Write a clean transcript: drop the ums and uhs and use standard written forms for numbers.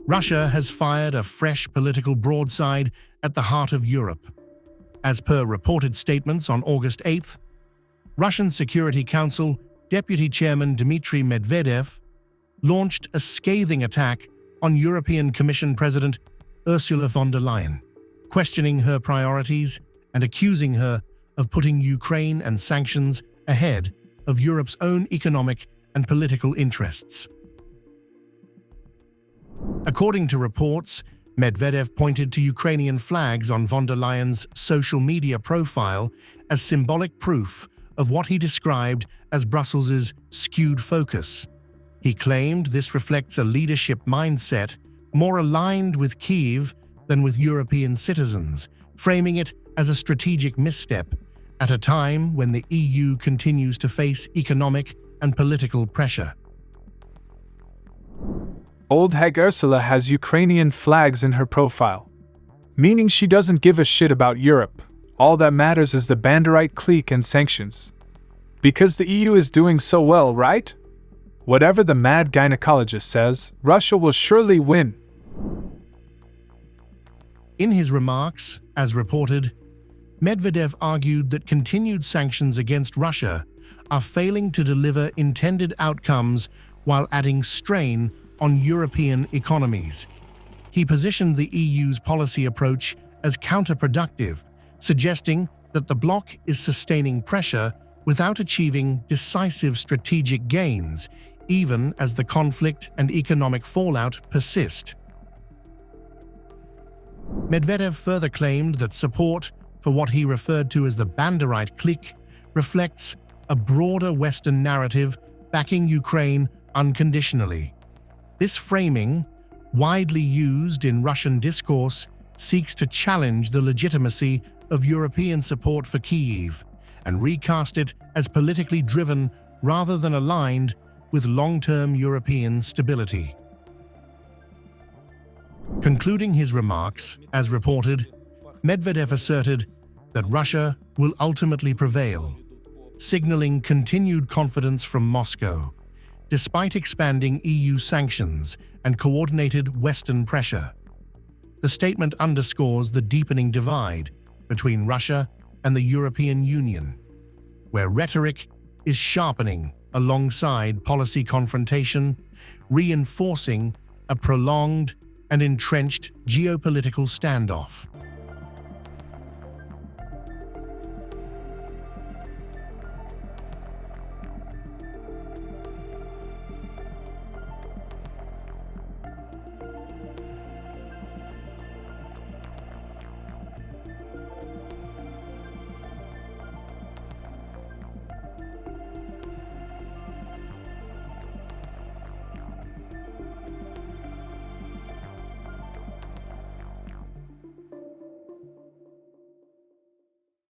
Russia has fired a fresh political broadside at the heart of Europe. As per reported statements on August 8th, Russian Security Council Deputy Chairman Dmitry Medvedev launched a scathing attack on European Commission President Ursula von der Leyen, questioning her priorities and accusing her of putting Ukraine and sanctions ahead of Europe's own economic and political interests. According to reports, Medvedev pointed to Ukrainian flags on von der Leyen's social media profile as symbolic proof of what he described as Brussels' skewed focus. He claimed this reflects a leadership mindset more aligned with Kyiv than with European citizens, framing it as a strategic misstep at a time when the EU continues to face economic and political pressure. Old hag Ursula has Ukrainian flags in her profile, meaning she doesn't give a shit about Europe. All that matters is the banderite clique and sanctions. Because the EU is doing so well, right? Whatever the mad gynecologist says, Russia will surely win. In his remarks, as reported, Medvedev argued that continued sanctions against Russia are failing to deliver intended outcomes while adding strain on European economies. He positioned the EU's policy approach as counterproductive, suggesting that the bloc is sustaining pressure without achieving decisive strategic gains, even as the conflict and economic fallout persist. Medvedev further claimed that support for what he referred to as the banderite clique reflects a broader Western narrative backing Ukraine unconditionally. This framing, widely used in Russian discourse, seeks to challenge the legitimacy of European support for Kyiv and recast it as politically driven rather than aligned with long-term European stability. Concluding his remarks, as reported, Medvedev asserted that Russia will ultimately prevail, signaling continued confidence from Moscow, despite expanding EU sanctions and coordinated Western pressure. The statement underscores the deepening divide between Russia and the European Union, where rhetoric is sharpening alongside policy confrontation, reinforcing a prolonged and entrenched geopolitical standoff.